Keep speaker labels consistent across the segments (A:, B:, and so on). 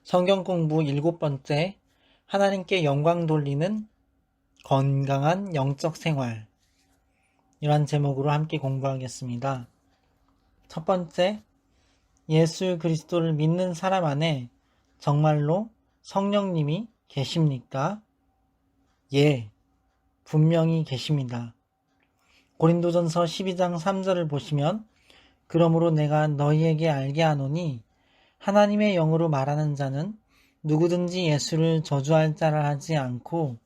A: 성경 공부 7번째, 하나님께 영광 돌리는 건강한 영적 생활. 이러한 제목으로 함께 공부하겠습니다. 첫 번째, 예수 그리스도를 믿는 사람 안에 정말로 성령님이 계십니까? 예, 분명히 계십니다. 고린도전서 12장 3절을 보시면, 그러므로 내가 너희에게 알게 하노니 하나님의 영으로 말하는 자는 누구든지 예수를 저주할 자라 하지 않고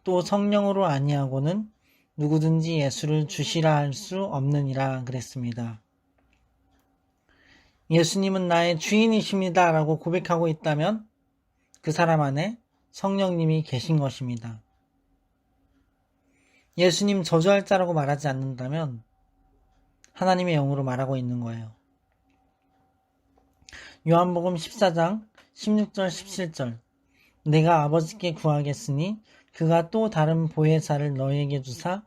A: 또 성령으로 아니하고는 누구든지 예수를 주시라 할 수 없느니라 그랬습니다. 예수님은 나의 주인이십니다 라고 고백하고 있다면 그 사람 안에 성령님이 계신 것입니다. 예수님 저주할 자라고 말하지 않는다면 하나님의 영으로 말하고 있는 거예요. 요한복음 14장 16절 17절 내가 아버지께 구하겠으니 그가 또 다른 보혜사를 너희에게 주사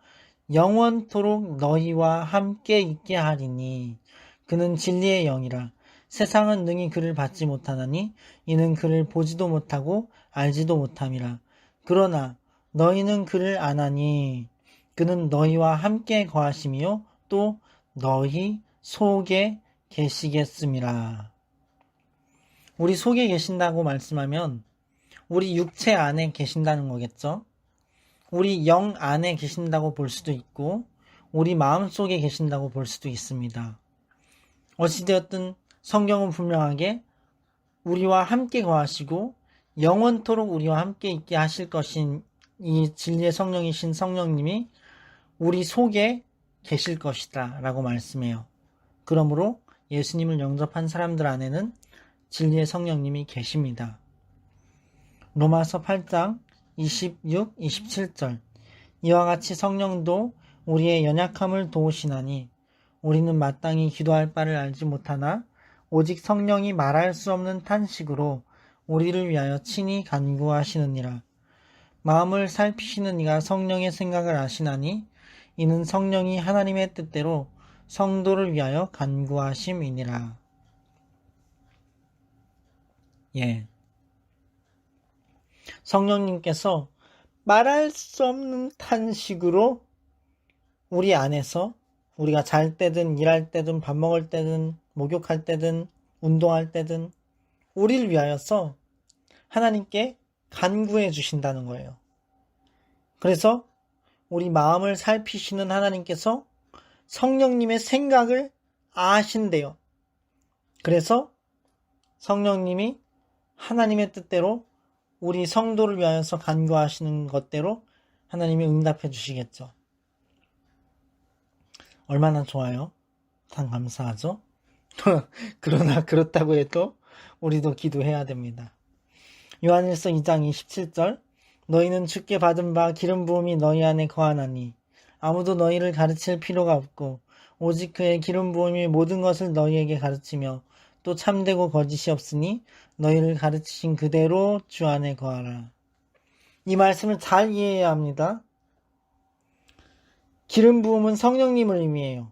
A: 영원토록 너희와 함께 있게 하리니 그는 진리의 영이라. 세상은 능히 그를 받지 못하나니 이는 그를 보지도 못하고 알지도 못함이라. 그러나 너희는 그를 아나니 그는 너희와 함께 거하심이요 또 너희 속에 계시겠음이라. 우리 속에 계신다고 말씀하면 우리 육체 안에 계신다는 거겠죠. 우리 영 안에 계신다고 볼 수도 있고 우리 마음 속에 계신다고 볼 수도 있습니다. 어찌되었든 성경은 분명하게 우리와 함께 거하시고 영원토록 우리와 함께 있게 하실 것인 이 진리의 성령이신 성령님이 우리 속에 계실 것이다 라고 말씀해요. 그러므로 예수님을 영접한 사람들 안에는 진리의 성령님이 계십니다. 로마서 8장 26, 27절 이와 같이 성령도 우리의 연약함을 도우시나니 우리는 마땅히 기도할 바를 알지 못하나 오직 성령이 말할 수 없는 탄식으로 우리를 위하여 친히 간구하시느니라. 마음을 살피시는 이가 성령의 생각을 아시나니 이는 성령이 하나님의 뜻대로 성도를 위하여 간구하심이니라. 성령님께서 말할 수 없는 탄식으로 우리 안에서 우리가 잘 때든 일할 때든 밥 먹을 때든 목욕할 때든 운동할 때든 우리를 위하여서 하나님께 간구해 주신다는 거예요. 그래서 우리 마음을 살피시는 하나님께서 성령님의 생각을 아신대요. 그래서 성령님이 하나님의 뜻대로 우리 성도를 위하여서 간구하시는 것대로 하나님이 응답해 주시겠죠. 얼마나 좋아요. 참 감사하죠. 그러나 그렇다고 해도 우리도 기도해야 됩니다. 요한일서 2장 27절 너희는 주께 받은 바 기름 부음이 너희 안에 거하나니 아무도 너희를 가르칠 필요가 없고 오직 그의 기름 부음이 모든 것을 너희에게 가르치며 또 참되고 거짓이 없으니 너희를 가르치신 그대로 주 안에 거하라. 이 말씀을 잘 이해해야 합니다. 기름 부음은 성령님을 의미해요.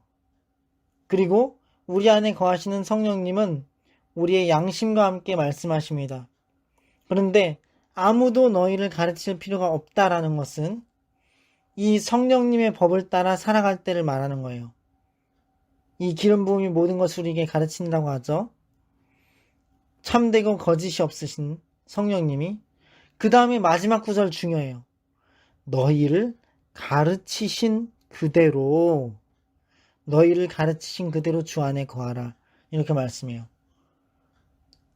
A: 그리고 우리 안에 거하시는 성령님은 우리의 양심과 함께 말씀하십니다. 그런데 아무도 너희를 가르칠 필요가 없다라는 것은 이 성령님의 법을 따라 살아갈 때를 말하는 거예요. 이 기름 부음이 모든 것을 우리에게 가르친다고 하죠. 참되고 거짓이 없으신 성령님이 그 다음에 마지막 구절 중요해요. 너희를 가르치신 그대로 주 안에 거하라. 이렇게 말씀해요.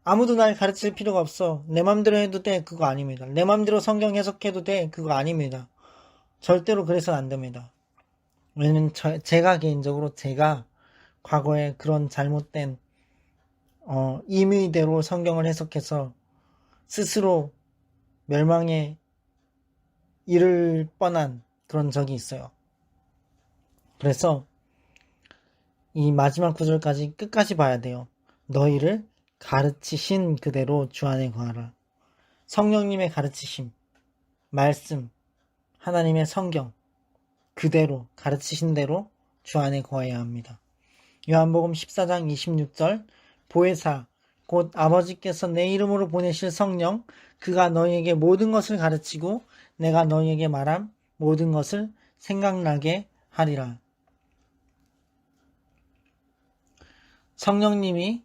A: 아무도 날 가르칠 필요가 없어. 내 맘대로 해도 돼. 그거 아닙니다. 내 맘대로 성경 해석해도 돼. 그거 아닙니다. 절대로 그래서는 안 됩니다. 왜냐면 제가 개인적으로 제가 과거에 그런 잘못된 임의대로 성경을 해석해서 스스로 멸망에 이를 뻔한 그런 적이 있어요. 그래서 이 마지막 구절까지 끝까지 봐야 돼요. 너희를 가르치신 그대로 주 안에 거하라. 성령님의 가르치심, 말씀, 하나님의 성경 그대로 가르치신 대로 주 안에 거해야 합니다. 요한복음 14장 26절 보혜사 곧 아버지께서 내 이름으로 보내실 성령, 그가 너희에게 모든 것을 가르치고 내가 너희에게 말한 모든 것을 생각나게 하리라. 성령님이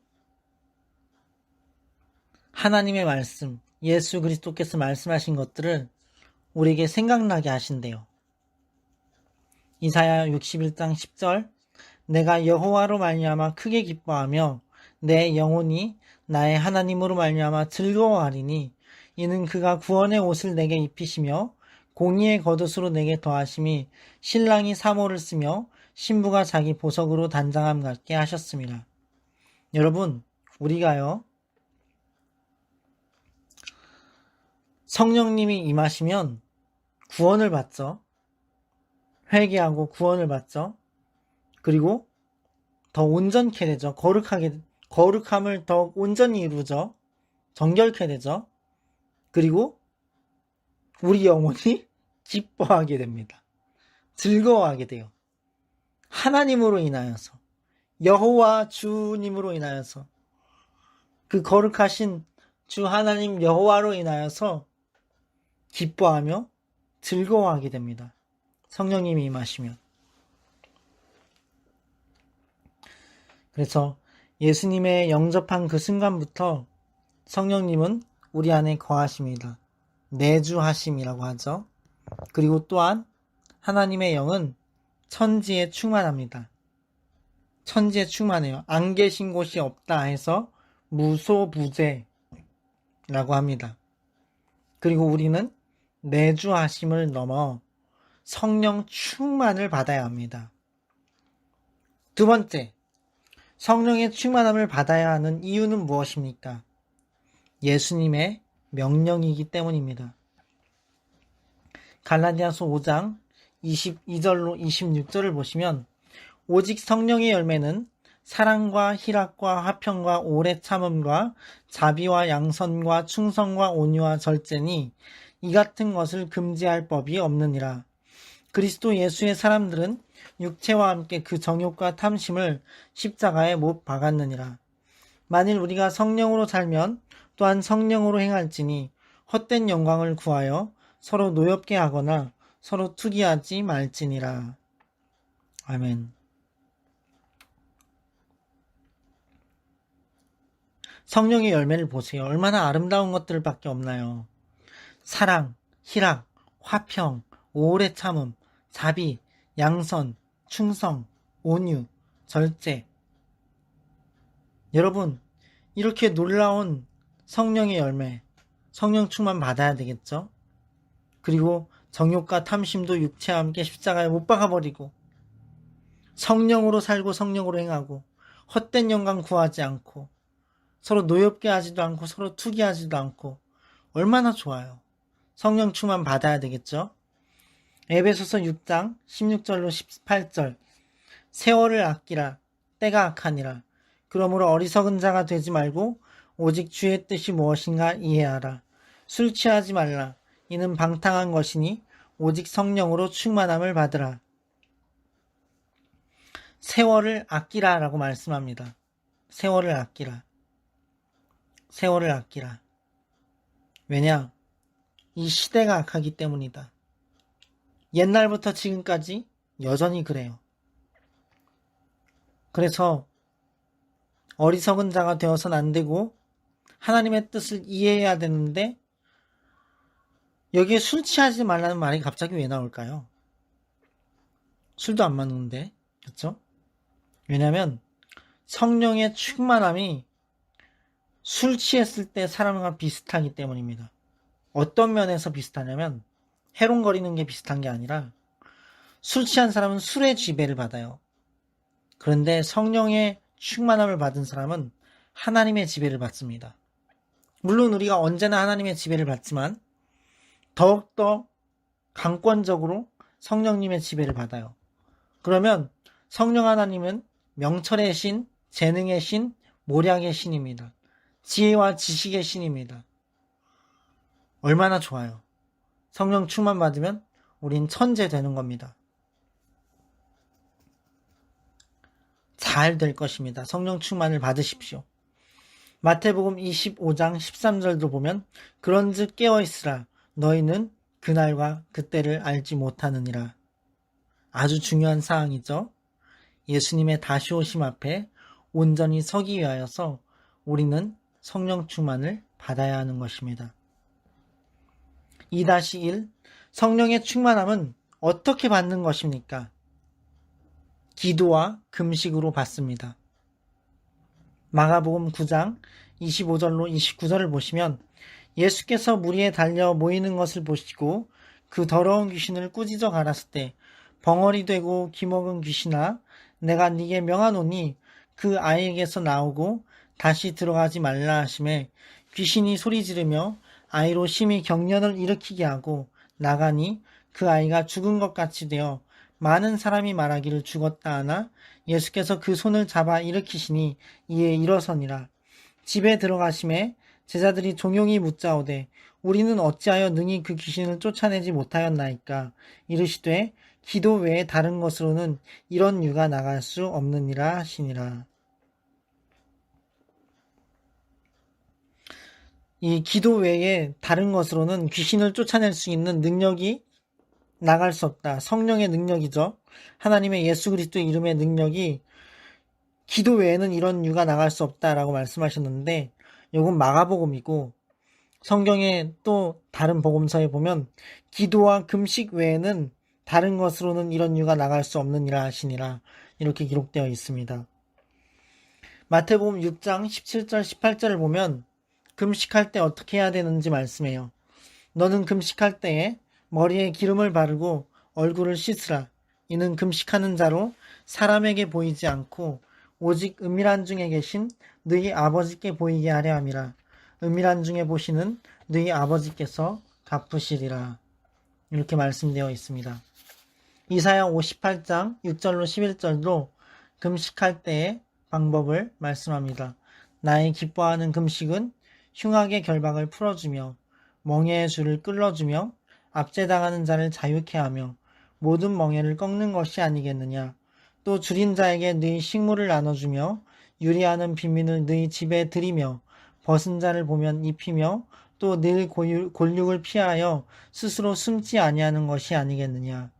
A: 하나님의 말씀, 예수 그리스도께서 말씀하신 것들을 우리에게 생각나게 하신대요. 이사야 61장 10절, 내가 여호와로 말미암아 크게 기뻐하며 내 영혼이 나의 하나님으로 말미암아 즐거워하리니 이는 그가 구원의 옷을 내게 입히시며 공의의 겉옷으로 내게 더하심이 신랑이 사모를 쓰며 신부가 자기 보석으로 단장함 같게 하셨습니다. 여러분, 우리가요, 성령님이 임하시면 구원을 받죠. 회개하고 구원을 받죠. 그리고 더 온전케 되죠. 거룩함을 더 온전히 이루죠. 정결케 되죠. 그리고 우리 영혼이 기뻐하게 됩니다. 즐거워하게 돼요. 하나님으로 인하여서, 여호와 주님으로 인하여서, 그 거룩하신 주 하나님 여호와로 인하여서 기뻐하며 즐거워하게 됩니다. 성령님이 임하시면. 그래서 예수님의 영접한 그 순간부터 성령님은 우리 안에 거하십니다. 내주하심이라고 하죠. 그리고 또한 하나님의 영은 천지에 충만합니다. 천지에 충만해요. 안 계신 곳이 없다 해서 무소부재라고 합니다. 그리고 우리는 내주하심을 넘어 성령 충만을 받아야 합니다. 두 번째, 성령의 충만함을 받아야 하는 이유는 무엇입니까? 예수님의 명령이기 때문입니다. 갈라디아서 5장 22절로 26절을 보시면 오직 성령의 열매는 사랑과 희락과 화평과 오래 참음과 자비와 양선과 충성과 온유와 절제니 이 같은 것을 금지할 법이 없느니라. 그리스도 예수의 사람들은 육체와 함께 그 정욕과 탐심을 십자가에 못 박았느니라. 만일 우리가 성령으로 살면 또한 성령으로 행할지니 헛된 영광을 구하여 서로 노엽게 하거나 서로 투기하지 말지니라. 아멘. 성령의 열매를 보세요. 얼마나 아름다운 것들밖에 없나요? 사랑, 희락, 화평, 오래 참음, 자비, 양선, 충성, 온유, 절제. 여러분, 이렇게 놀라운 성령의 열매, 성령 충만 받아야 되겠죠? 그리고 정욕과 탐심도 육체와 함께 십자가에 못 박아버리고 성령으로 살고 성령으로 행하고 헛된 영광 구하지 않고 서로 노엽게 하지도 않고 서로 투기하지도 않고 얼마나 좋아요. 성령 충만 받아야 되겠죠? 에베소서 6장 16절로 18절 세월을 아끼라 때가 악하니라. 그러므로 어리석은 자가 되지 말고 오직 주의 뜻이 무엇인가 이해하라. 술 취하지 말라. 이는 방탕한 것이니 오직 성령으로 충만함을 받으라. 세월을 아끼라 라고 말씀합니다. 세월을 아끼라. 세월을 아끼라. 왜냐? 이 시대가 악하기 때문이다. 옛날부터 지금까지 여전히 그래요. 그래서 어리석은 자가 되어서는 안 되고 하나님의 뜻을 이해해야 되는데 여기에 술 취하지 말라는 말이 갑자기 왜 나올까요? 술도 안 맞는데, 그렇죠? 왜냐하면 성령의 충만함이 술 취했을 때 사람과 비슷하기 때문입니다. 어떤 면에서 비슷하냐면 해롱거리는 게 비슷한 게 아니라 술 취한 사람은 술의 지배를 받아요. 그런데 성령의 충만함을 받은 사람은 하나님의 지배를 받습니다. 물론 우리가 언제나 하나님의 지배를 받지만 더욱더 강권적으로 성령님의 지배를 받아요. 그러면 성령 하나님은 명철의 신, 재능의 신, 모략의 신입니다. 지혜와 지식의 신입니다. 얼마나 좋아요. 성령 충만 받으면 우린 천재 되는 겁니다. 잘 될 것입니다. 성령 충만을 받으십시오. 마태복음 25장 13절도 보면 그런즉 깨어있으라 너희는 그날과 그때를 알지 못하느니라. 아주 중요한 사항이죠. 예수님의 다시 오심 앞에 온전히 서기 위하여서 우리는 성령 충만을 받아야 하는 것입니다. 2-1 성령의 충만함은 어떻게 받는 것입니까? 기도와 금식으로 받습니다. 마가복음 9장 25절로 29절을 보시면 예수께서 무리에 달려 모이는 것을 보시고 그 더러운 귀신을 꾸짖어 갈았을 때 벙어리 되고 기먹은 귀신아 내가 네게 명하노니 그 아이에게서 나오고 다시 들어가지 말라 하심에 귀신이 소리 지르며 아이로 심히 경련을 일으키게 하고 나가니 그 아이가 죽은 것 같이 되어 많은 사람이 말하기를 죽었다 하나 예수께서 그 손을 잡아 일으키시니 이에 일어서니라. 집에 들어가심에 제자들이 종용이 묻자오되 우리는 어찌하여 능히 그 귀신을 쫓아내지 못하였나이까 이르시되 기도 외에 다른 것으로는 이런 유가 나갈 수 없느니라 하시니라. 이 기도 외에 다른 것으로는 귀신을 쫓아낼 수 있는 능력이 나갈 수 없다. 성령의 능력이죠. 하나님의 예수 그리스도의 이름의 능력이 기도 외에는 이런 유가 나갈 수 없다라고 말씀하셨는데 이건 마가복음이고 성경의 또 다른 복음서에 보면 기도와 금식 외에는 다른 것으로는 이런 유가 나갈 수 없느니라 하시니라 이렇게 기록되어 있습니다. 마태복음 6장 17절 18절을 보면 금식할 때 어떻게 해야 되는지 말씀해요. 너는 금식할 때에 머리에 기름을 바르고 얼굴을 씻으라. 이는 금식하는 자로 사람에게 보이지 않고 오직 은밀한 중에 계신 너희 아버지께 보이게 하려 함이라. 은밀한 중에 보시는 너희 아버지께서 갚으시리라. 이렇게 말씀되어 있습니다. 이사야 58장 6절로 11절도 금식할 때의 방법을 말씀합니다. 나의 기뻐하는 금식은 흉악의 결박을 풀어주며 멍에의 줄을 끌어주며 압제당하는 자를 자유케 하며 모든 멍에를 꺾는 것이 아니겠느냐. 또 줄인 자에게 너희 식물을 나눠주며 유리하는 빈민을 너희 집에 들이며 벗은 자를 보면 입히며 또 늘 골육을 피하여 스스로 숨지 아니하는 것이 아니겠느냐.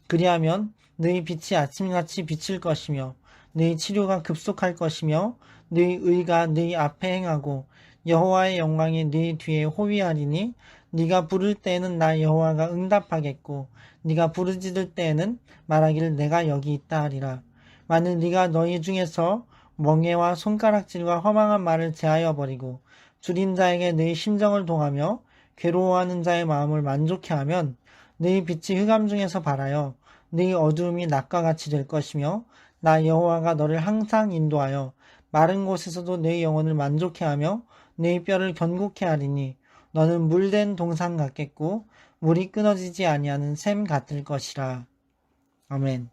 A: 그리하면 너희 빛이 아침같이 비칠 것이며 너희 치료가 급속할 것이며 너희 의가 너희 앞에 행하고 여호와의 영광이 너희 뒤에 호위하리니 네가 부를 때에는 나 여호와가 응답하겠고 네가 부르짖을 때에는 말하기를 내가 여기 있다 하리라. 만일 네가 너희 중에서 멍에와 손가락질과 허망한 말을 제하여 버리고 줄인 자에게 너희 심정을 동하며 괴로워하는 자의 마음을 만족해 하면 너희 빛이 흑암 중에서 발하여 너희 어두움이 낮과 같이 될 것이며 나 여호와가 너를 항상 인도하여 마른 곳에서도 너희 영혼을 만족해 하며 너희 뼈를 견고케 하리니 너는 물된 동산 같겠고 물이 끊어지지 아니하는 샘 같을 것이라. 아멘.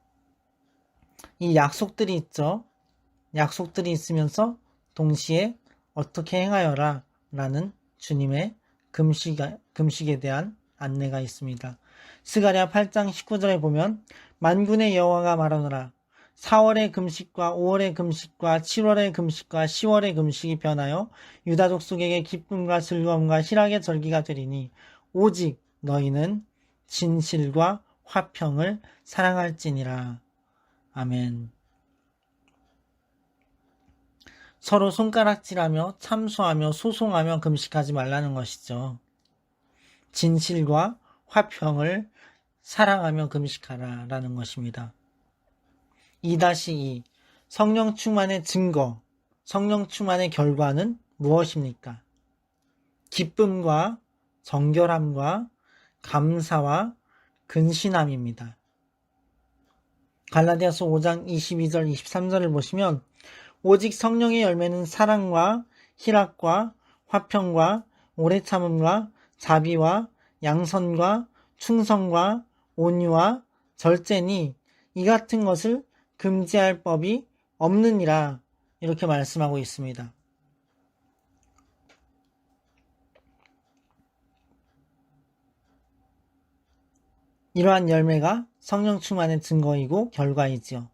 A: 이 약속들이 있죠. 약속들이 있으면서 동시에 어떻게 행하여라 라는 주님의 금식에 대한 안내가 있습니다. 스가랴 8장 19절에 보면 만군의 여호와가 말하노라 4월의 금식과 5월의 금식과 7월의 금식과 10월의 금식이 변하여 유다 족속에게 기쁨과 즐거움과 희락의 절기가 되리니 오직 너희는 진실과 화평을 사랑할지니라. 아멘. 서로 손가락질하며 참소하며 소송하며 금식하지 말라는 것이죠. 진실과 화평을 사랑하며 금식하라 라는 것입니다. 2-2 성령 충만의 증거, 성령 충만의 결과는 무엇입니까? 기쁨과 정결함과 감사와 근신함입니다. 갈라디아서 5장 22절 23절을 보시면 오직 성령의 열매는 사랑과 희락과 화평과 오래 참음과 자비와 양선과 충성과 온유와 절제니 이 같은 것을 금지할 법이 없느니라 이렇게 말씀하고 있습니다. 이러한 열매가 성령 충만의 증거이고 결과이지요.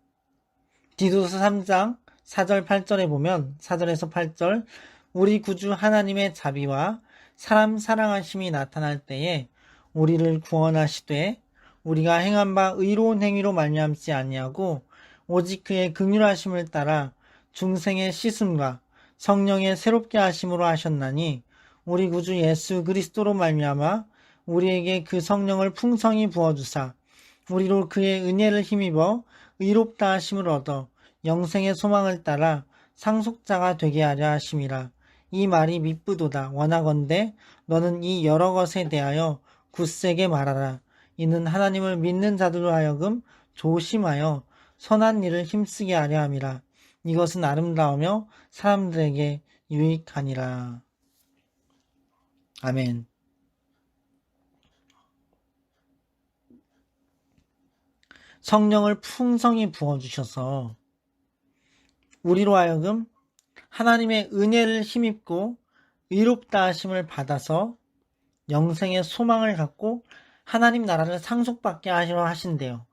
A: 디도서 3장 4절 8절에 보면 4절에서 8절 우리 구주 하나님의 자비와 사람 사랑하심이 나타날 때에 우리를 구원하시되 우리가 행한 바 의로운 행위로 말미암지 아니하고 오직 그의 긍휼하심을 따라 중생의 씻음과 성령의 새롭게 하심으로 하셨나니 우리 구주 예수 그리스도로 말미암아 우리에게 그 성령을 풍성히 부어주사 우리로 그의 은혜를 힘입어 의롭다 하심을 얻어 영생의 소망을 따라 상속자가 되게 하려 하심이라. 이 말이 미쁘도다. 원하건대 너는 이 여러 것에 대하여 굳세게 말하라. 이는 하나님을 믿는 자들로 하여금 조심하여 선한 일을 힘쓰게 하려 함이라. 이것은 아름다우며 사람들에게 유익하니라. 아멘. 성령을 풍성히 부어주셔서 우리로 하여금 하나님의 은혜를 힘입고 의롭다 하심을 받아서 영생의 소망을 갖고 하나님 나라를 상속받게 하시려 하신대요.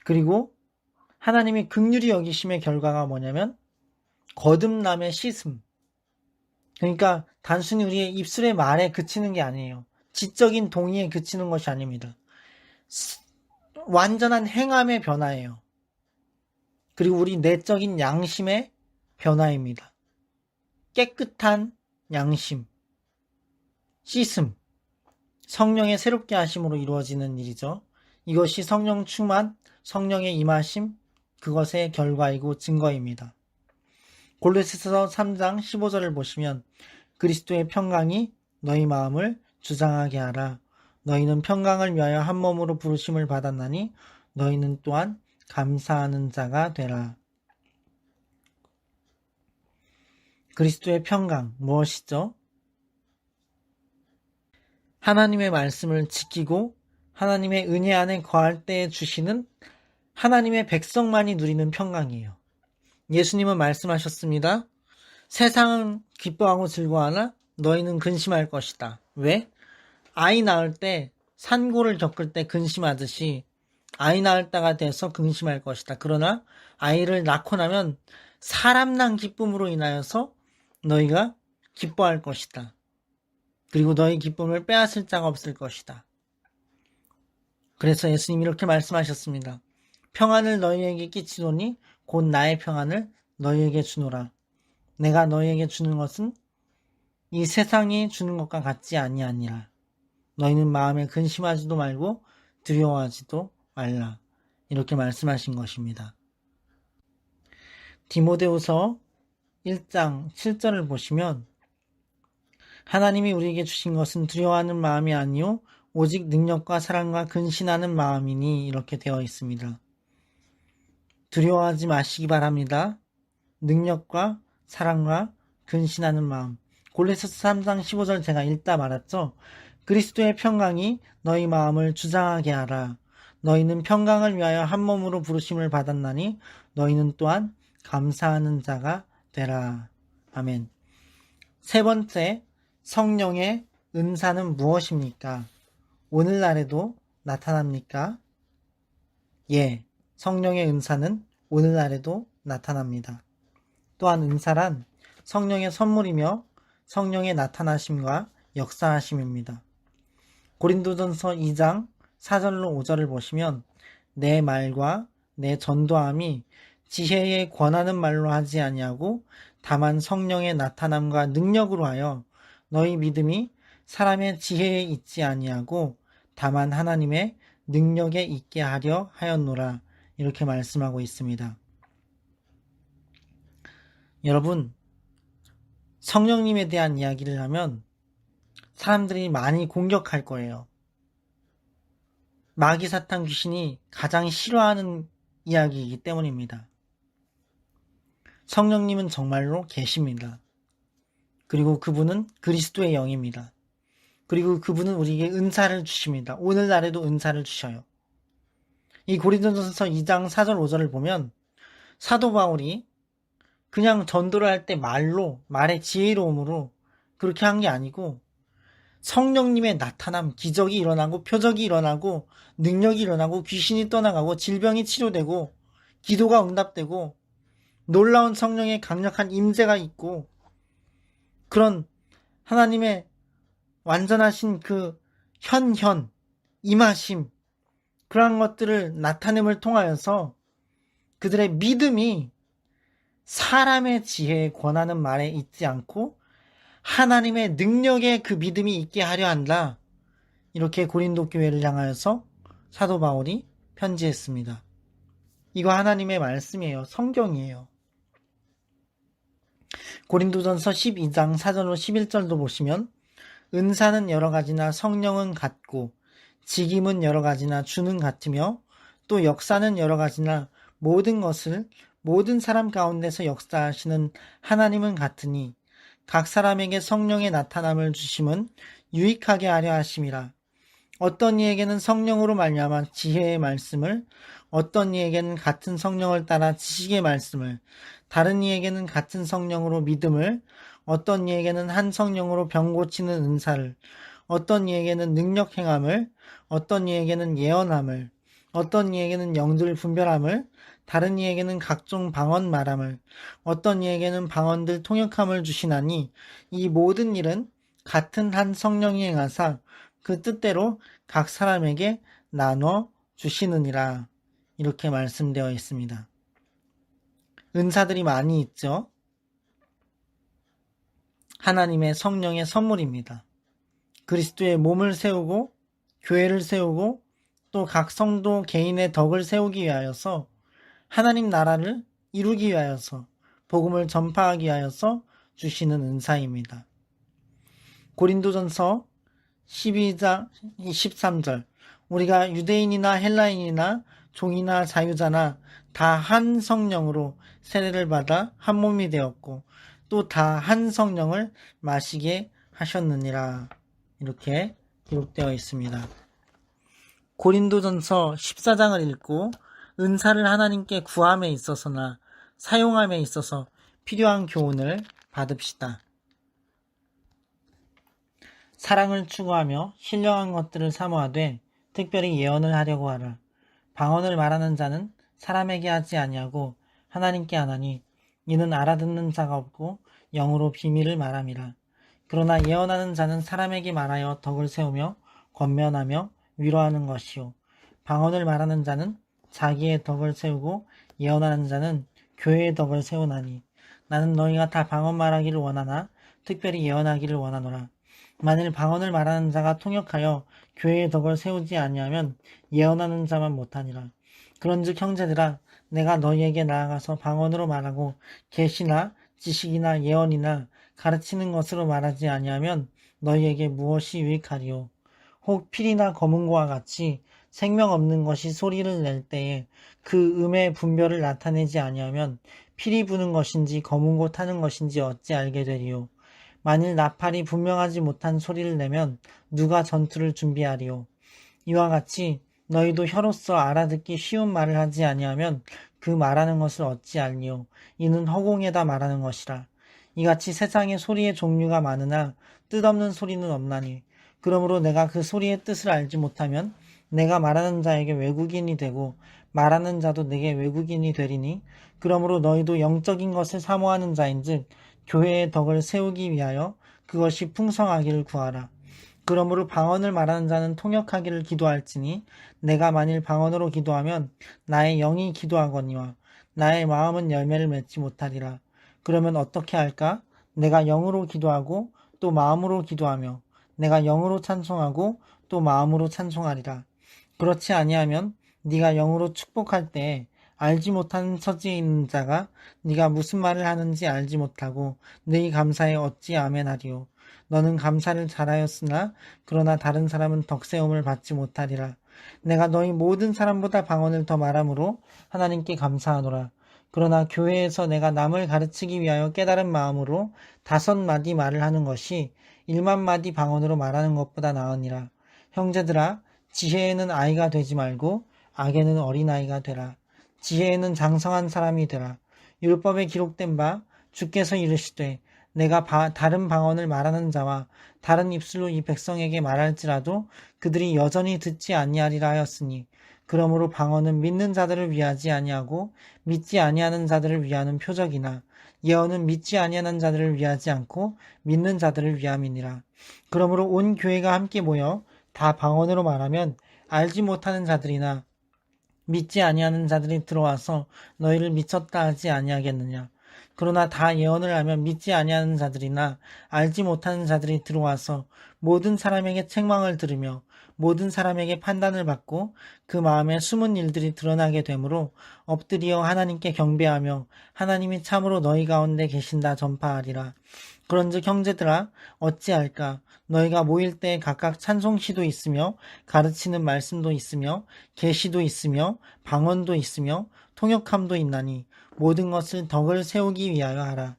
A: 그리고 하나님이 긍휼히 여기심의 결과가 뭐냐면 거듭남의 씻음. 그러니까 단순히 우리의 입술의 말에 그치는 게 아니에요. 지적인 동의에 그치는 것이 아닙니다. 완전한 행함의 변화예요. 그리고 우리 내적인 양심의 변화입니다. 깨끗한 양심, 씻음, 성령의 새롭게 하심으로 이루어지는 일이죠. 이것이 성령 충만, 성령의 임하심, 그것의 결과이고 증거입니다. 골로새서 3장 15절을 보시면 그리스도의 평강이 너희 마음을 주장하게 하라. 너희는 평강을 위하여 한 몸으로 부르심을 받았나니 너희는 또한 감사하는 자가 되라. 그리스도의 평강 무엇이죠? 하나님의 말씀을 지키고 하나님의 은혜 안에 거할 때에 주시는 하나님의 백성만이 누리는 평강이에요. 예수님은 말씀하셨습니다. 세상은 기뻐하고 즐거워하나 너희는 근심할 것이다. 왜? 아이 낳을 때 산고를 겪을 때 근심하듯이 아이 낳을 때가 돼서 근심할 것이다. 그러나 아이를 낳고 나면 사람 난 기쁨으로 인하여서 너희가 기뻐할 것이다. 그리고 너희 기쁨을 빼앗을 자가 없을 것이다. 그래서 예수님이 이렇게 말씀하셨습니다. 평안을 너희에게 끼치노니 곧 나의 평안을 너희에게 주노라. 내가 너희에게 주는 것은 이 세상이 주는 것과 같지 아니하니라. 너희는 마음에 근심하지도 말고 두려워하지도 말라. 이렇게 말씀하신 것입니다. 디모데후서 1장 7절을 보시면 하나님이 우리에게 주신 것은 두려워하는 마음이 아니요 오직 능력과 사랑과 근신하는 마음이니 이렇게 되어 있습니다. 두려워하지 마시기 바랍니다. 능력과 사랑과 근신하는 마음. 골로새서 3장 15절 제가 읽다 말았죠. 그리스도의 평강이 너희 마음을 주장하게 하라. 너희는 평강을 위하여 한 몸으로 부르심을 받았나니 너희는 또한 감사하는 자가 되라. 아멘. 세 번째, 성령의 은사는 무엇입니까? 오늘날에도 나타납니까? 예, 성령의 은사는 오늘날에도 나타납니다. 또한 은사란 성령의 선물이며 성령의 나타나심과 역사하심입니다. 고린도전서 2장 4절로 5절을 보시면 내 말과 내 전도함이 지혜에 권하는 말로 하지 아니하고 다만 성령의 나타남과 능력으로 하여 너희 믿음이 사람의 지혜에 있지 아니하고 다만 하나님의 능력에 있게 하려 하였노라. 이렇게 말씀하고 있습니다. 여러분, 성령님에 대한 이야기를 하면 사람들이 많이 공격할 거예요. 마귀 사탄 귀신이 가장 싫어하는 이야기이기 때문입니다. 성령님은 정말로 계십니다. 그리고 그분은 그리스도의 영입니다. 그리고 그분은 우리에게 은사를 주십니다. 오늘날에도 은사를 주셔요. 이 고린도전서 2장 4절 5절을 보면 사도 바울이 그냥 전도를 할 때 말의 지혜로움으로 그렇게 한 게 아니고 성령님의 나타남, 기적이 일어나고 표적이 일어나고 능력이 일어나고 귀신이 떠나가고 질병이 치료되고 기도가 응답되고 놀라운 성령의 강력한 임재가 있고 그런 하나님의 완전하신 그 임하심, 그러한 것들을 나타냄을 통하여서 그들의 믿음이 사람의 지혜에 권하는 말에 있지 않고 하나님의 능력에 그 믿음이 있게 하려 한다. 이렇게 고린도 교회를 향하여서 사도 바울이 편지했습니다. 이거 하나님의 말씀이에요. 성경이에요. 고린도전서 12장 4절로 11절도 보시면 은사는 여러 가지나 성령은 같고 직임은 여러 가지나 주는 같으며 또 역사는 여러 가지나 모든 것을 모든 사람 가운데서 역사하시는 하나님은 같으니 각 사람에게 성령의 나타남을 주심은 유익하게 하려 하심이라. 어떤 이에게는 성령으로 말미암아 지혜의 말씀을, 어떤 이에게는 같은 성령을 따라 지식의 말씀을, 다른 이에게는 같은 성령으로 믿음을, 어떤 이에게는 한 성령으로 병 고치는 은사를, 어떤 이에게는 능력 행함을, 어떤 이에게는 예언함을, 어떤 이에게는 영들 분별함을, 다른 이에게는 각종 방언 말함을, 어떤 이에게는 방언들 통역함을 주시나니 이 모든 일은 같은 한 성령이 행하사 그 뜻대로 각 사람에게 나눠 주시느니라. 이렇게 말씀되어 있습니다. 은사들이 많이 있죠. 하나님의 성령의 선물입니다. 그리스도의 몸을 세우고 교회를 세우고 또 각 성도 개인의 덕을 세우기 위하여서 하나님 나라를 이루기 위하여서 복음을 전파하기 위하여서 주시는 은사입니다. 고린도전서 12장 13절 우리가 유대인이나 헬라인이나 종이나 자유자나 다 한 성령으로 세례를 받아 한 몸이 되었고 또 다 한 성령을 마시게 하셨느니라. 이렇게 기록되어 있습니다. 고린도전서 14장을 읽고 은사를 하나님께 구함에 있어서나 사용함에 있어서 필요한 교훈을 받읍시다. 사랑을 추구하며 신령한 것들을 사모하되 특별히 예언을 하려고 하라. 방언을 말하는 자는 사람에게 하지 아니하고 하나님께 하나니 이는 알아듣는 자가 없고 영으로 비밀을 말함이라. 그러나 예언하는 자는 사람에게 말하여 덕을 세우며 권면하며 위로하는 것이요. 방언을 말하는 자는 자기의 덕을 세우고 예언하는 자는 교회의 덕을 세우나니 나는 너희가 다 방언 말하기를 원하나 특별히 예언하기를 원하노라. 만일 방언을 말하는 자가 통역하여 교회의 덕을 세우지 아니하면 예언하는 자만 못하니라. 그런즉 형제들아 내가 너희에게 나아가서 방언으로 말하고 계시나 지식이나 예언이나 가르치는 것으로 말하지 아니하면 너희에게 무엇이 유익하리요. 혹 필이나 검은고와 같이 생명 없는 것이 소리를 낼 때에 그 음의 분별을 나타내지 아니하면 필이 부는 것인지 검은고 타는 것인지 어찌 알게 되리요. 만일 나팔이 분명하지 못한 소리를 내면 누가 전투를 준비하리요. 이와 같이 너희도 혀로서 알아듣기 쉬운 말을 하지 아니하면 그 말하는 것을 어찌 알리요. 이는 허공에다 말하는 것이라. 이같이 세상에 소리의 종류가 많으나 뜻없는 소리는 없나니 그러므로 내가 그 소리의 뜻을 알지 못하면 내가 말하는 자에게 외국인이 되고 말하는 자도 내게 외국인이 되리니 그러므로 너희도 영적인 것을 사모하는 자인즉 교회의 덕을 세우기 위하여 그것이 풍성하기를 구하라. 그러므로 방언을 말하는 자는 통역하기를 기도할지니 내가 만일 방언으로 기도하면 나의 영이 기도하거니와 나의 마음은 열매를 맺지 못하리라. 그러면 어떻게 할까? 내가 영으로 기도하고 또 마음으로 기도하며 내가 영으로 찬송하고 또 마음으로 찬송하리라. 그렇지 아니하면 네가 영으로 축복할 때에 알지 못하는 처지에 있는 자가 네가 무슨 말을 하는지 알지 못하고 너희 감사에 어찌 아멘하리요. 너는 감사를 잘하였으나 그러나 다른 사람은 덕세움을 받지 못하리라. 내가 너희 모든 사람보다 방언을 더 말함으로 하나님께 감사하노라. 그러나 교회에서 내가 남을 가르치기 위하여 깨달은 마음으로 5마디 말을 하는 것이 1만마디 방언으로 말하는 것보다 나으니라. 형제들아 지혜에는 아이가 되지 말고 악에는 어린아이가 되라. 지혜에는 장성한 사람이 되라. 율법에 기록된 바 주께서 이르시되 내가 다른 방언을 말하는 자와 다른 입술로 이 백성에게 말할지라도 그들이 여전히 듣지 아니하리라 하였으니 그러므로 방언은 믿는 자들을 위하지 아니하고 믿지 아니하는 자들을 위하는 표적이나 예언은 믿지 아니하는 자들을 위하지 않고 믿는 자들을 위함이니라. 그러므로 온 교회가 함께 모여 다 방언으로 말하면 알지 못하는 자들이나 믿지 아니하는 자들이 들어와서 너희를 미쳤다 하지 아니하겠느냐. 그러나 다 예언을 하면 믿지 아니하는 자들이나 알지 못하는 자들이 들어와서 모든 사람에게 책망을 들으며 모든 사람에게 판단을 받고 그 마음에 숨은 일들이 드러나게 되므로 엎드리어 하나님께 경배하며 하나님이 참으로 너희 가운데 계신다 전파하리라. 그런즉 형제들아 어찌할까. 너희가 모일 때 각각 찬송시도 있으며 가르치는 말씀도 있으며 계시도 있으며 방언도 있으며 통역함도 있나니 모든 것을 덕을 세우기 위하여 하라.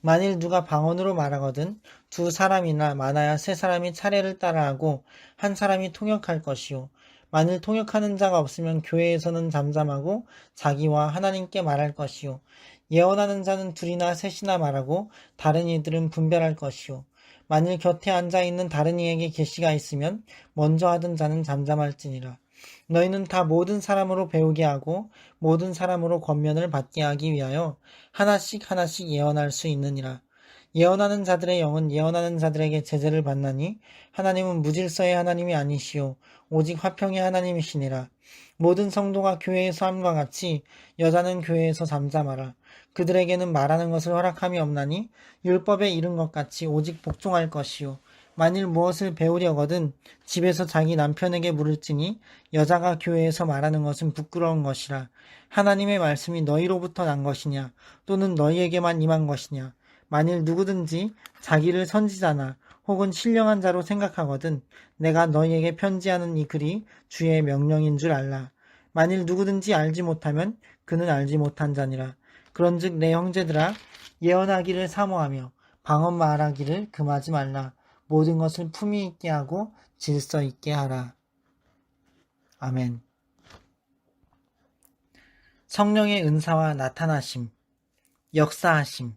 A: 만일 누가 방언으로 말하거든 두 사람이나 많아야 세 사람이 차례를 따라하고 한 사람이 통역할 것이요. 만일 통역하는 자가 없으면 교회에서는 잠잠하고 자기와 하나님께 말할 것이요. 예언하는 자는 둘이나 셋이나 말하고 다른 이들은 분별할 것이요. 만일 곁에 앉아있는 다른 이에게 계시가 있으면 먼저 하던 자는 잠잠할지니라. 너희는 다 모든 사람으로 배우게 하고 모든 사람으로 권면을 받게 하기 위하여 하나씩 하나씩 예언할 수 있느니라. 예언하는 자들의 영은 예언하는 자들에게 제재를 받나니 하나님은 무질서의 하나님이 아니시오 오직 화평의 하나님이시니라. 모든 성도가 교회에서 함과 같이 여자는 교회에서 잠잠하라. 그들에게는 말하는 것을 허락함이 없나니 율법에 이른 것 같이 오직 복종할 것이요. 만일 무엇을 배우려거든 집에서 자기 남편에게 물을지니 여자가 교회에서 말하는 것은 부끄러운 것이라. 하나님의 말씀이 너희로부터 난 것이냐 또는 너희에게만 임한 것이냐. 만일 누구든지 자기를 선지자나 혹은 신령한 자로 생각하거든 내가 너희에게 편지하는 이 글이 주의 명령인 줄 알라. 만일 누구든지 알지 못하면 그는 알지 못한 자니라. 그런즉 내 형제들아 예언하기를 사모하며 방언 말하기를 금하지 말라. 모든 것을 품위 있게 하고 질서 있게 하라. 아멘. 성령의 은사와 나타나심, 역사하심.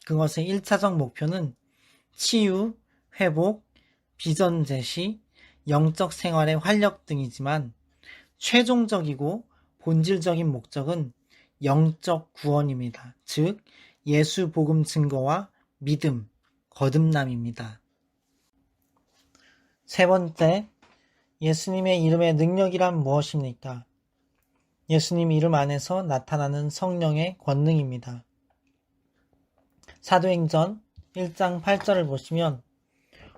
A: 그것의 1차적 목표는 치유, 회복, 비전 제시, 영적 생활의 활력 등이지만 최종적이고 본질적인 목적은 영적 구원입니다. 즉 예수 복음 증거와 믿음, 거듭남입니다. 세 번째, 예수님의 이름의 능력이란 무엇입니까? 예수님 이름 안에서 나타나는 성령의 권능입니다. 사도행전 1장 8절을 보시면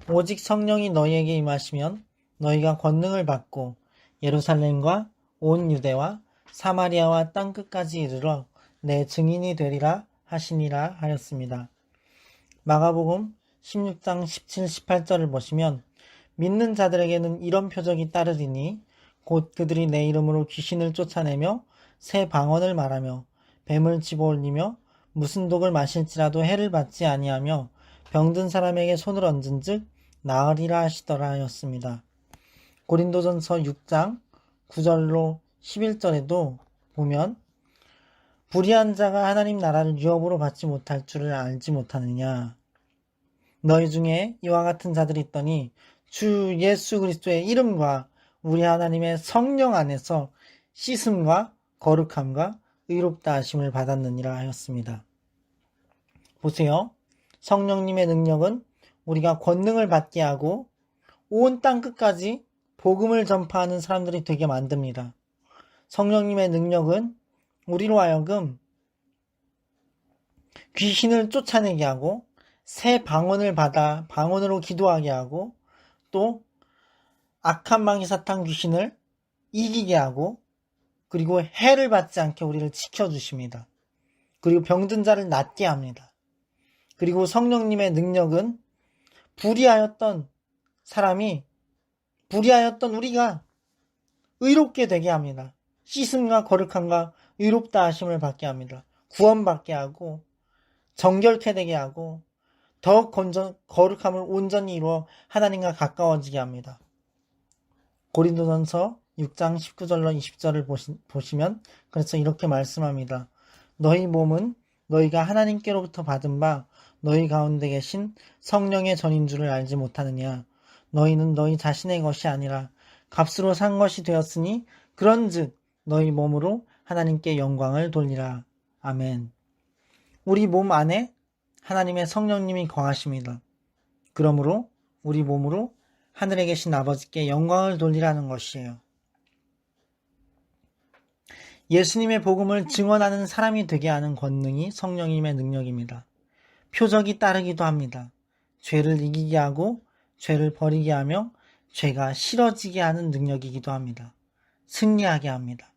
A: 오직 성령이 너희에게 임하시면 너희가 권능을 받고 예루살렘과 온 유대와 사마리아와 땅끝까지 이르러 내 증인이 되리라 하시니라 하였습니다. 마가복음 16장 17, 18절을 보시면 믿는 자들에게는 이런 표적이 따르리니 곧 그들이 내 이름으로 귀신을 쫓아내며 새 방언을 말하며 뱀을 집어올리며 무슨 독을 마실지라도 해를 받지 아니하며 병든 사람에게 손을 얹은즉 나으리라 하시더라 하였습니다. 고린도전서 6장 9절로 11절에도 보면 불의한 자가 하나님 나라를 유업으로 받지 못할 줄을 알지 못하느냐. 너희 중에 이와 같은 자들이 있더니 주 예수 그리스도의 이름과 우리 하나님의 성령 안에서 씻음과 거룩함과 의롭다 하심을 받았느니라 하였습니다. 보세요. 성령님의 능력은 우리가 권능을 받게 하고 온 땅끝까지 복음을 전파하는 사람들이 되게 만듭니다. 성령님의 능력은 우리로 하여금 귀신을 쫓아내게 하고 새 방언을 받아 방언으로 기도하게 하고 또 악한 마귀 사탄 귀신을 이기게 하고 그리고 해를 받지 않게 우리를 지켜주십니다. 그리고 병든 자를 낫게 합니다. 그리고 성령님의 능력은 불의하였던 사람이 불의하였던 우리가 의롭게 되게 합니다. 씻음과 거룩함과 의롭다 하심을 받게 합니다. 구원받게 하고 정결케 되게 하고 더욱 거룩함을 온전히 이루어 하나님과 가까워지게 합니다. 고린도전서 6장 19절로 20절을 보시면 그래서 이렇게 말씀합니다. 너희 몸은 너희가 하나님께로부터 받은 바 너희 가운데 계신 성령의 전인 줄을 알지 못하느냐. 너희는 너희 자신의 것이 아니라 값으로 산 것이 되었으니 그런즉 너희 몸으로 하나님께 영광을 돌리라. 아멘. 우리 몸 안에 하나님의 성령님이 거하십니다. 그러므로 우리 몸으로 하늘에 계신 아버지께 영광을 돌리라는 것이에요. 예수님의 복음을 증언하는 사람이 되게 하는 권능이 성령님의 능력입니다. 표적이 따르기도 합니다. 죄를 이기게 하고 죄를 버리게 하며 죄가 싫어지게 하는 능력이기도 합니다. 승리하게 합니다.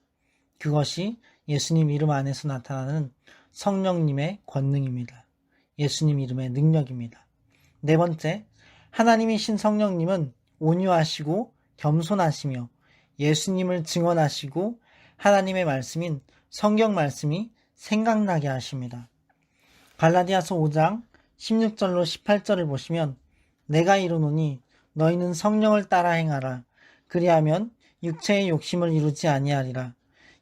A: 그것이 예수님 이름 안에서 나타나는 성령님의 권능입니다. 예수님 이름의 능력입니다. 네 번째, 하나님이신 성령님은 온유하시고 겸손하시며 예수님을 증언하시고 하나님의 말씀인 성경 말씀이 생각나게 하십니다. 갈라디아서 5장 16절로 18절을 보시면 내가 이르노니 너희는 성령을 따라 행하라. 그리하면 육체의 욕심을 이루지 아니하리라.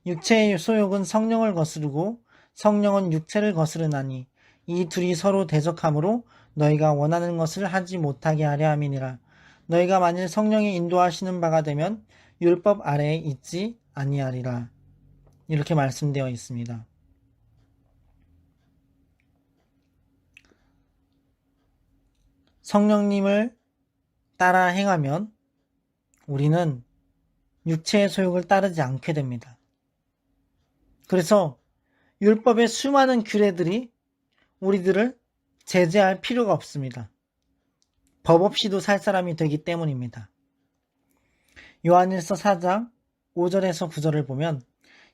A: 육체의 소욕은 성령을 거스르고 성령은 육체를 거스르나니 이 둘이 서로 대적하므로 너희가 원하는 것을 하지 못하게 하려 함이니라. 너희가 만일 성령이 인도하시는 바가 되면 율법 아래에 있지 아니하리라. 이렇게 말씀되어 있습니다. 성령님을 따라 행하면 우리는 육체의 소욕을 따르지 않게 됩니다. 그래서 율법의 수많은 규례들이 우리들을 제재할 필요가 없습니다. 법 없이도 살 사람이 되기 때문입니다. 요한일서 4장 5절에서 9절을 보면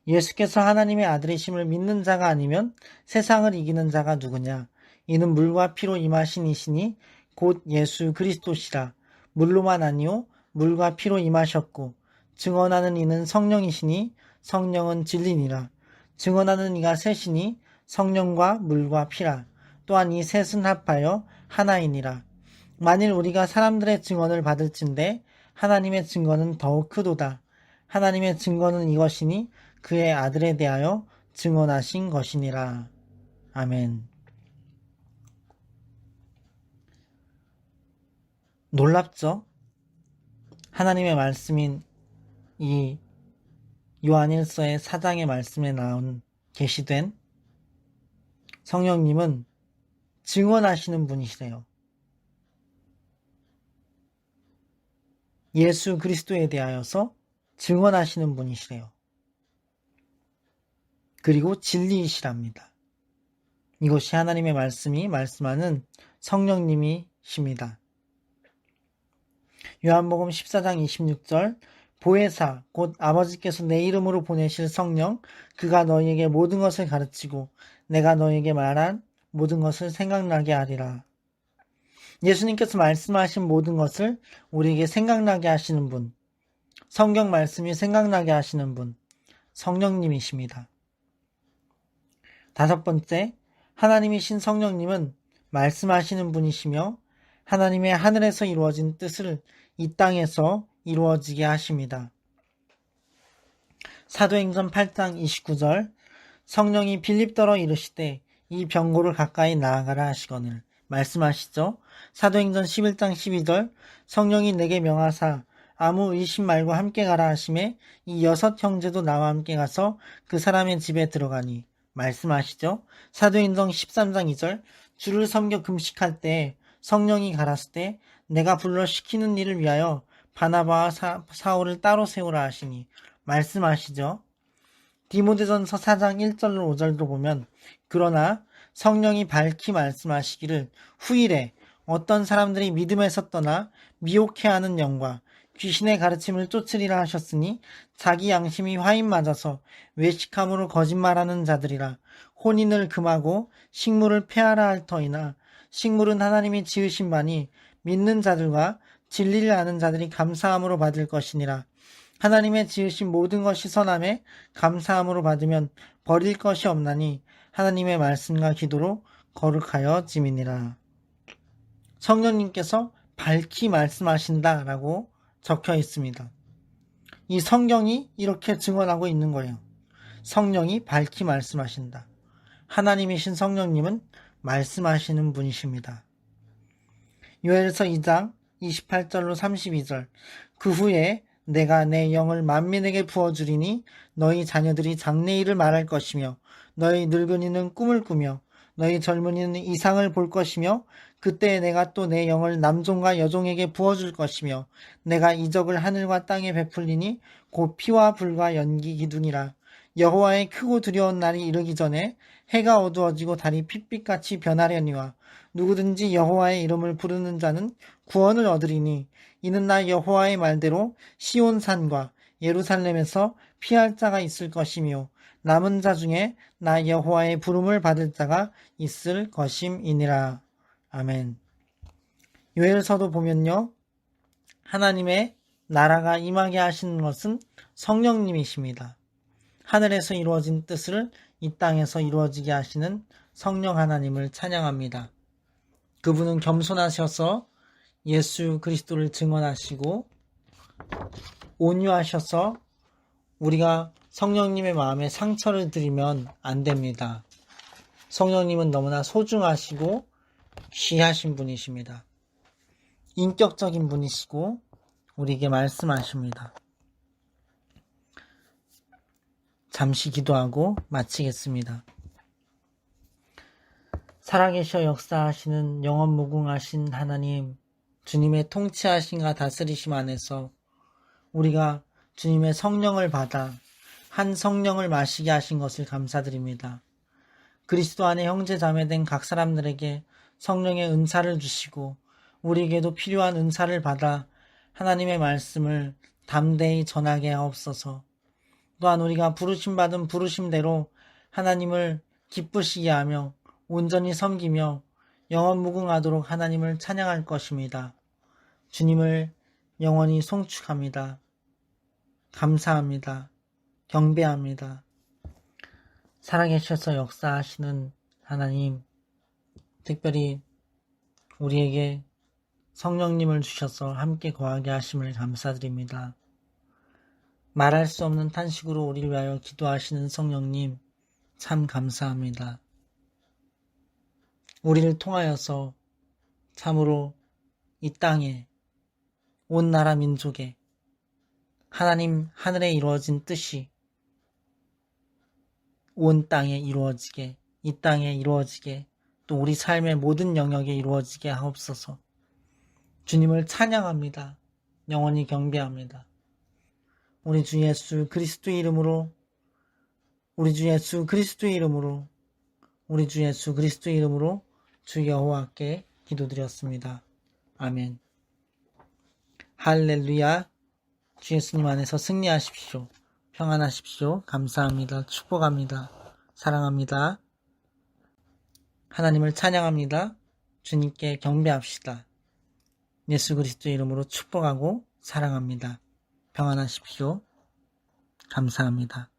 A: 예수께서 하나님의 아들이심을 믿는 자가 아니면 세상을 이기는 자가 누구냐? 이는 물과 피로 임하신 이시니 곧 예수 그리스도시라. 물로만 아니요 물과 피로 임하셨고 증언하는 이는 성령이시니 성령은 진리니라. 증언하는 이가 셋이니 성령과 물과 피라. 또한 이 셋은 합하여 하나이니라. 만일 우리가 사람들의 증언을 받을진대 하나님의 증거는 더욱 크도다. 하나님의 증거는 이것이니 그의 아들에 대하여 증언하신 것이니라. 아멘. 놀랍죠? 하나님의 말씀인 이 요한일서의 4장의 말씀에 나온 계시된 성령님은 증언하시는 분이시래요. 예수 그리스도에 대하여서 증언하시는 분이시래요. 그리고 진리이시랍니다. 이것이 하나님의 말씀이 말씀하는 성령님이십니다. 요한복음 14장 26절 보혜사 곧 아버지께서 내 이름으로 보내실 성령 그가 너희에게 모든 것을 가르치고 내가 너희에게 말한 모든 것을 생각나게 하리라. 예수님께서 말씀하신 모든 것을 우리에게 생각나게 하시는 분, 성경 말씀이 생각나게 하시는 분, 성령님이십니다. 다섯 번째, 하나님이신 성령님은 말씀하시는 분이시며 하나님의 하늘에서 이루어진 뜻을 이 땅에서 이루어지게 하십니다. 사도행전 8장 29절 성령이 빌립더러 이르시되 이 병고를 가까이 나아가라 하시거늘 말씀하시죠. 사도행전 11장 12절 성령이 내게 명하사 아무 의심 말고 함께 가라 하심에 이 6 형제도 나와 함께 가서 그 사람의 집에 들어가니 말씀하시죠. 사도행전 13장 2절 주를 섬겨 금식할 때 성령이 가라스 때 내가 불러 시키는 일을 위하여 바나바와 사울을 따로 세우라 하시니 말씀하시죠. 디모데전서 4장 1절로 5절도 보면 그러나 성령이 밝히 말씀하시기를 후일에 어떤 사람들이 믿음에서 떠나 미혹해하는 영과 귀신의 가르침을 쫓으리라 하셨으니 자기 양심이 화인 맞아서 외식함으로 거짓말하는 자들이라. 혼인을 금하고 식물을 폐하라 할 터이나 식물은 하나님이 지으신 바니 믿는 자들과 진리를 아는 자들이 감사함으로 받을 것이니라. 하나님의 지으신 모든 것이 선함에 감사함으로 받으면 버릴 것이 없나니 하나님의 말씀과 기도로 거룩하여 짐이니라. 성령님께서 밝히 말씀하신다라고 적혀 있습니다. 이 성경이 이렇게 증언하고 있는 거예요. 성령이 밝히 말씀하신다. 하나님이신 성령님은 말씀하시는 분이십니다. 요엘서 2장 28절로 32절 그 후에 내가 내 영을 만민에게 부어주리니 너희 자녀들이 장래일을 말할 것이며 너희 늙은이는 꿈을 꾸며 너희 젊은이는 이상을 볼 것이며 그때 내가 또 내 영을 남종과 여종에게 부어줄 것이며 내가 이적을 하늘과 땅에 베풀리니 곧 피와 불과 연기 기둥이라. 여호와의 크고 두려운 날이 이르기 전에 해가 어두워지고 달이 핏빛같이 변하려니와 누구든지 여호와의 이름을 부르는 자는 구원을 얻으리니 이는 나 여호와의 말대로 시온산과 예루살렘에서 피할 자가 있을 것이며 남은 자 중에 나 여호와의 부름을 받을 자가 있을 것임이니라. 아멘. 요엘서도 보면요, 하나님의 나라가 임하게 하시는 것은 성령님이십니다. 하늘에서 이루어진 뜻을 이 땅에서 이루어지게 하시는 성령 하나님을 찬양합니다. 그분은 겸손하셔서 예수 그리스도를 증언하시고 온유하셔서 우리가 성령님의 마음에 상처를 드리면 안 됩니다. 성령님은 너무나 소중하시고 귀하신 분이십니다. 인격적인 분이시고 우리에게 말씀하십니다. 잠시 기도하고 마치겠습니다. 살아계셔 역사하시는 영원 무궁하신 하나님, 주님의 통치하심과 다스리심 안에서 우리가 주님의 성령을 받아 한 성령을 마시게 하신 것을 감사드립니다. 그리스도 안에 형제 자매된 각 사람들에게 성령의 은사를 주시고 우리에게도 필요한 은사를 받아 하나님의 말씀을 담대히 전하게 하옵소서. 또한 우리가 부르심받은 부르심대로 하나님을 기쁘시게 하며 온전히 섬기며 영원무궁하도록 하나님을 찬양할 것입니다. 주님을 영원히 송축합니다. 감사합니다. 경배합니다. 살아계셔서 역사하시는 하나님, 특별히 우리에게 성령님을 주셔서 함께 거하게 하심을 감사드립니다. 말할 수 없는 탄식으로 우리를 위하여 기도하시는 성령님, 참 감사합니다. 우리를 통하여서 참으로 이 땅에, 온 나라 민족에 하나님 하늘에 이루어진 뜻이 온 땅에 이루어지게, 이 땅에 이루어지게, 또 우리 삶의 모든 영역에 이루어지게 하옵소서. 주님을 찬양합니다. 영원히 경배합니다. 우리 주 예수 그리스도의 이름으로, 우리 주 예수 그리스도의 이름으로, 우리 주 예수 그리스도의 이름으로 주 여호와께 기도드렸습니다. 아멘. 할렐루야. 주 예수님 안에서 승리하십시오. 평안하십시오. 감사합니다. 축복합니다. 사랑합니다. 하나님을 찬양합니다. 주님께 경배합시다. 예수 그리스도의 이름으로 축복하고 사랑합니다. 평안하십시오. 감사합니다.